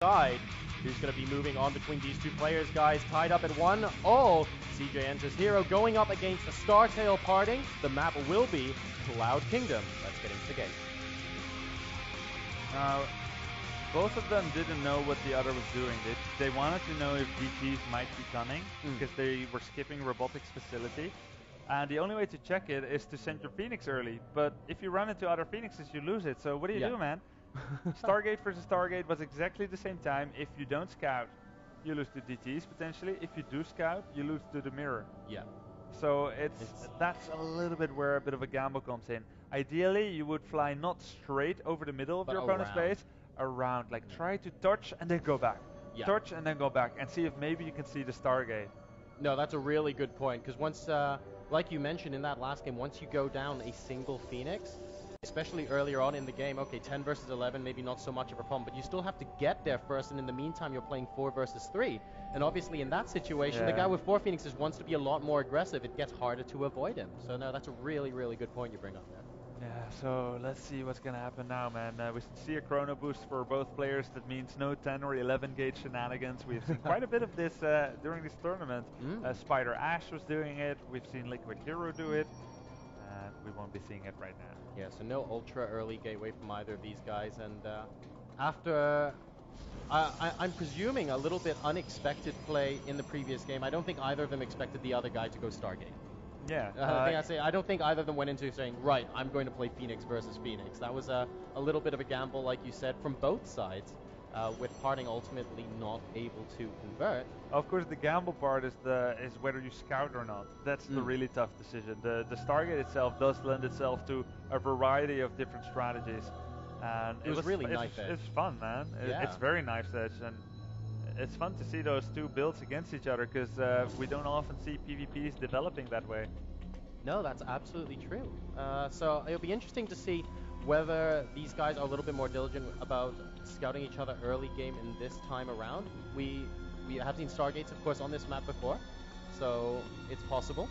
side. Who's going to be moving on between these two players, guys? Tied up at 1-all. CJ enters Hero going up against a StarTale.PartinG. The map will be Cloud Kingdom. Let's get into the game. Both of them didn't know what the other was doing. They wanted to know if DTs might be coming because they were skipping Robotics Facility. And the only way to check it is to send your Phoenix early. But if you run into other Phoenixes, you lose it. So what do you do, man? Stargate versus Stargate was exactly the same time. If you don't scout, you lose to DTs potentially. If you do scout, you lose to the mirror. Yeah. So that's a little bit where a bit of a gamble comes in. Ideally, you would fly not straight over the middle of your opponent's base, around. Like try to touch and then go back. Yeah. Touch and then go back and see if maybe you can see the Stargate. No, that's a really good point, because once, like you mentioned in that last game, once you go down a single Phoenix, especially earlier on in the game, okay, 10 versus 11, maybe not so much of a problem, but you still have to get there first, and in the meantime, you're playing 4 versus 3. And obviously, in that situation, the guy with 4 Phoenixes wants to be a lot more aggressive. It gets harder to avoid him. So, no, that's a really, really good point you bring up there. Yeah, so let's see what's going to happen now, man. We see a chrono boost for both players. That means no 10 or 11 gauge shenanigans. We've seen quite a bit of this during this tournament. Spider Ash was doing it. We've seen Liquid Hero do it. We won't be seeing it right now. Yeah, so no ultra early gateway from either of these guys. And after, I'm presuming a little bit unexpected play in the previous game. I don't think either of them expected the other guy to go Stargate. Yeah. I don't think either of them went into saying, right, I'm going to play Phoenix versus Phoenix. That was a little bit of a gamble, like you said, from both sides, with PartinG ultimately not able to convert. Of course, the gamble part is whether you scout or not. That's the really tough decision. The Stargate itself does lend itself to a variety of different strategies. And it was really knife edge. It's fun, man. It's very knife edge, and it's fun to see those two builds against each other, because we don't often see PvPs developing that way. No, that's absolutely true. So it'll be interesting to see whether these guys are a little bit more diligent about scouting each other early game in this time around. We have seen Stargates, of course, on this map before, so it's possible.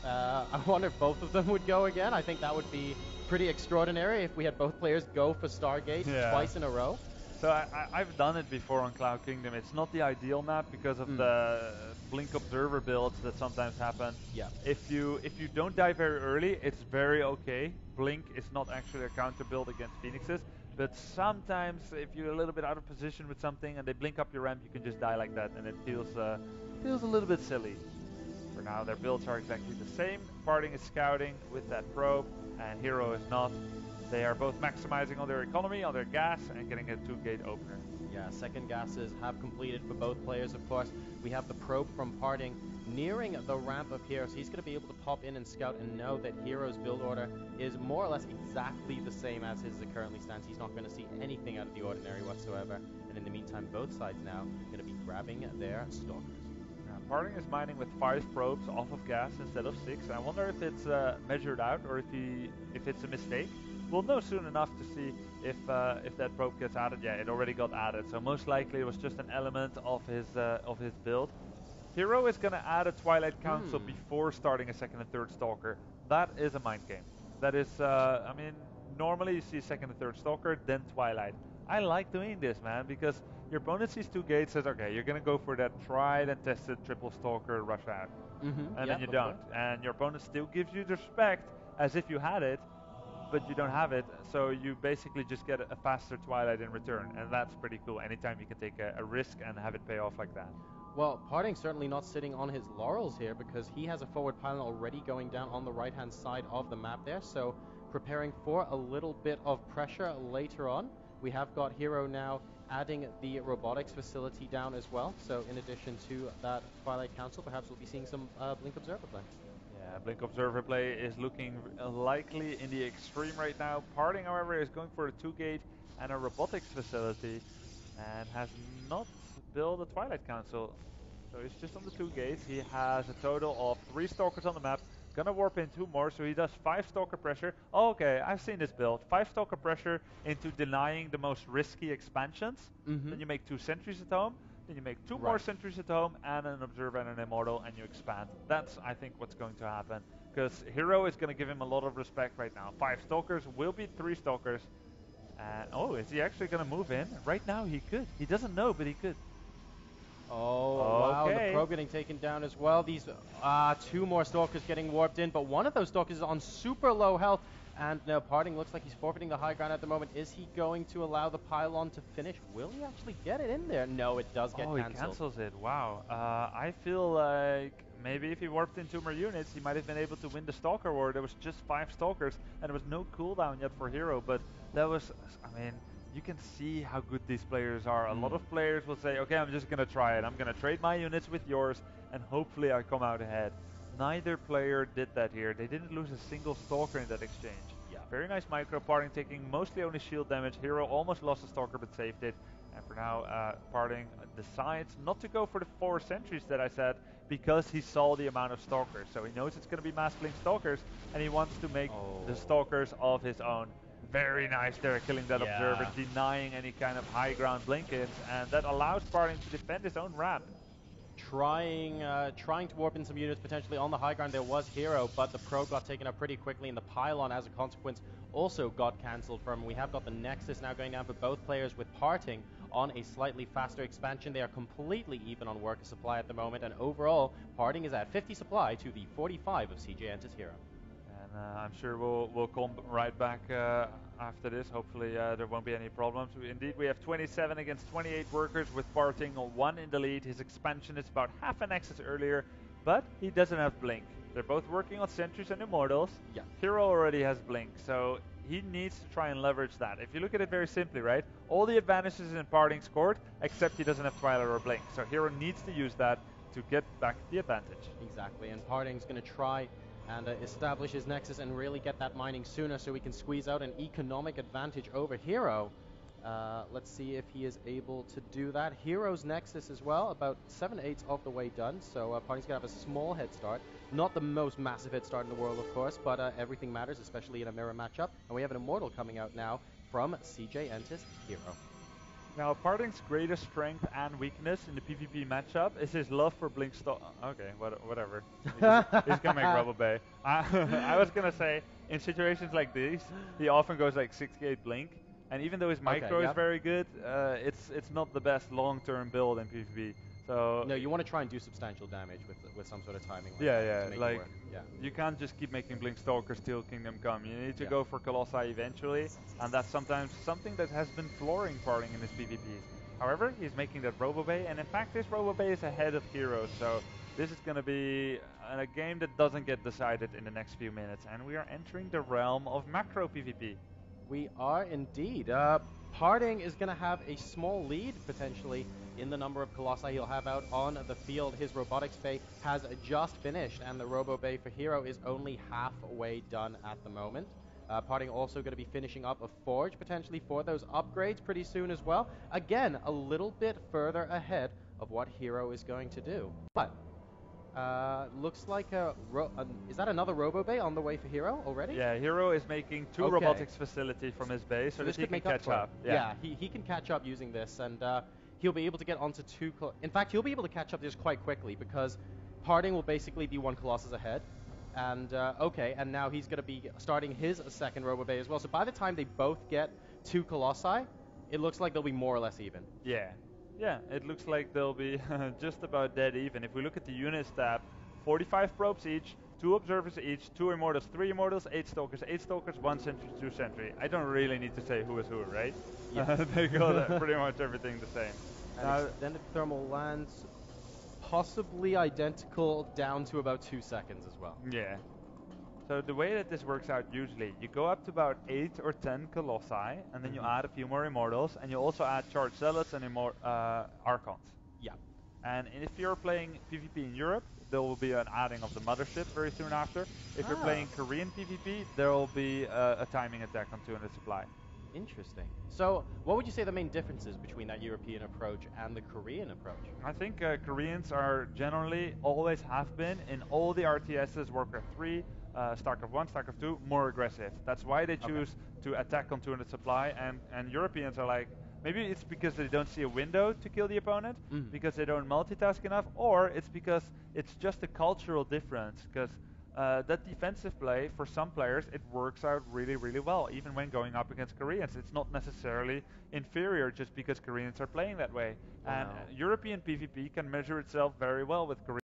I wonder if both of them would go again. I think that would be pretty extraordinary if we had both players go for Stargate twice in a row. So I've done it before on Cloud Kingdom. It's not the ideal map because of the Blink Observer builds that sometimes happen. Yeah. If you don't die very early, it's very okay. Blink is not actually a counter build against Phoenixes, but sometimes if you're a little bit out of position with something and they blink up your ramp, you can just die like that, and it feels a little bit silly. For now, their builds are exactly the same. PartinG is scouting with that probe, and Hero is not. They are both maximizing on their economy, on their gas, and getting a 2-gate opener. Yeah, second gases have completed for both players, of course. We have the probe from PartinG nearing the ramp of Hero, so he's going to be able to pop in and scout and know that Hero's build order is more or less exactly the same as his as it currently stands. He's not going to see anything out of the ordinary whatsoever. And in the meantime, both sides now going to be grabbing their stalkers. PartinG is mining with 5 probes off of gas instead of 6. I wonder if it's measured out or if it's a mistake. We'll know soon enough to see if that probe gets added. Yeah, it already got added, so most likely it was just an element of his build. Hero is going to add a Twilight Council before starting a second and third Stalker. That is a mind game. That is, I mean, normally you see second and third Stalker, then Twilight. I like doing this, man, because your opponent sees 2 gates, says, okay, you're going to go for that tried and tested triple Stalker rush out. And then you don't. And your opponent still gives you the respect as if you had it, but you don't have it, so you basically just get a faster Twilight in return, and that's pretty cool. Anytime you can take a risk and have it pay off like that. Well, PartinG certainly not sitting on his laurels here, because he has a forward pylon already going down on the right-hand side of the map there, so preparing for a little bit of pressure later on. We have got Hero now adding the robotics facility down as well, so in addition to that Twilight Council, perhaps we'll be seeing some Blink Observer play. Yeah, Blink Observer play is looking likely in the extreme right now. PartinG, however, is going for a 2-gate and a robotics facility, and has not built a Twilight Council. So he's just on the 2 gates. He has a total of 3 Stalkers on the map. Gonna warp in 2 more, so he does 5 Stalker pressure. Oh, okay, I've seen this build. 5 Stalker pressure into denying the most risky expansions. Then you make 2 sentries at home. Then you make 2 more sentries at home and an Observer and an Immortal, and you expand. That's, I think, what's going to happen. Because Hero is going to give him a lot of respect right now. 5 Stalkers will beat 3 Stalkers. And oh, is he actually going to move in? Right now he could. He doesn't know, but he could. Oh, wow, the probe getting taken down as well. These 2 more Stalkers getting warped in, but one of those Stalkers is on super low health. And now PartinG looks like he's forfeiting the high ground at the moment. Is he going to allow the pylon to finish? Will he actually get it in there? No, it does get cancelled. Oh, he cancels it. Wow. I feel like maybe if he warped in 2 more units, he might have been able to win the Stalker war. There was just 5 Stalkers, and there was no cooldown yet for Hero. But that was, I mean, you can see how good these players are. A lot of players will say, okay, I'm just going to try it. I'm going to trade my units with yours, and hopefully I come out ahead. Neither player did that here. They didn't lose a single Stalker in that exchange. Yeah. Very nice micro. PartinG taking mostly only shield damage. Hero almost lost a Stalker but saved it. And for now, PartinG decides not to go for the 4 sentries that I said because he saw the amount of Stalkers. So he knows it's going to be mass blink Stalkers, and he wants to make the Stalkers of his own. Very nice there, killing that observer, denying any kind of high ground blink-ins, and that allows PartinG to defend his own ramp. Trying to warp in some units potentially on the high ground. There was Hero, but the probe got taken up pretty quickly, and the pylon, as a consequence, also got cancelled from. We have got the Nexus now going down for both players, with PartinG on a slightly faster expansion. They are completely even on worker supply at the moment, and overall, PartinG is at 50 supply to the 45 of CJ.Hero. And I'm sure we'll come right back after this. Hopefully there won't be any problems. Indeed, we have 27 against 28 workers with PartinG 1 in the lead. His expansion is about half a Nexus earlier, but he doesn't have Blink. They're both working on Sentries and Immortals. Yeah. Hero already has Blink, so he needs to try and leverage that. If you look at it very simply, right? All the advantages in PartinG's court, except he doesn't have Twilight or Blink. So Hero needs to use that to get back the advantage. Exactly, and PartinG's going to try and establish his Nexus and really get that mining sooner so we can squeeze out an economic advantage over Hero. Let's see if he is able to do that. Hero's Nexus as well, about 7/8 of the way done, so PartinG's going to have a small head start. Not the most massive head start in the world, of course, but everything matters, especially in a mirror matchup. And we have an Immortal coming out now from CJ.Hero. Now, PartinG's greatest strength and weakness in the PvP matchup is his love for Blink Stalk. Okay, whatever. He's gonna make Robo Bay. I was gonna say, in situations like these, he often goes like 68 Blink, and even though his micro is very good, it's not the best long-term build in PvP. So no, you want to try and do substantial damage with some sort of timing. Like you can't just keep making Blink Stalkers till Kingdom Come. You need to go for Colossi eventually, and that's sometimes something that has been flooring PartinG in his PvP. However, he's making that Robo Bay, and in fact this Robo Bay is ahead of Hero, so this is going to be a game that doesn't get decided in the next few minutes, and we are entering the realm of macro PvP. We are indeed. PartinG is going to have a small lead, potentially, in the number of Colossi he'll have out on the field. His Robotics Bay has just finished, and the Robo Bay for Hero is only halfway done at the moment. PartinG also going to be finishing up a Forge, potentially, for those upgrades pretty soon as well. Again, a little bit further ahead of what Hero is going to do. But looks like is that another Robo Bay on the way for Hero already? Yeah, Hero is making 2 robotics facility from his base, so that he can catch up. Yeah, he can catch up using this, and he'll be able to get onto 2. In fact, he'll be able to catch up this quite quickly because PartinG will basically be 1 Colossus ahead. And and now he's going to be starting his second Robo Bay as well. So by the time they both get 2 Colossi, it looks like they'll be more or less even. Yeah, it looks like they'll be just about dead even. If we look at the units tab, 45 probes each, 2 observers each, 2 Immortals, 3 Immortals, 8 Stalkers, 1 Sentry, 2 Sentry. I don't really need to say who is who, right? Yeah. They got pretty much everything the same. And extended thermal lands, possibly identical down to about 2 seconds as well. Yeah. So the way that this works out usually, you go up to about 8 or 10 Colossi, and then you add a few more Immortals, and you also add Charged Zealots and Archons. Yeah. And if you're playing PvP in Europe, there will be an adding of the Mothership very soon after. If you're playing Korean PvP, there will be a timing attack on 200 supply. Interesting. So what would you say the main differences between that European approach and the Korean approach? I think Koreans are generally, always have been, in all the RTSs, Warcraft 3, StarCraft 1, StarCraft 2, more aggressive. That's why they choose to attack on 200 supply, and Europeans are like, maybe it's because they don't see a window to kill the opponent, because they don't multitask enough, or it's because it's just a cultural difference, because that defensive play, for some players, it works out really, really well, even when going up against Koreans. It's not necessarily inferior just because Koreans are playing that way. Wow. And European PvP can measure itself very well with Korean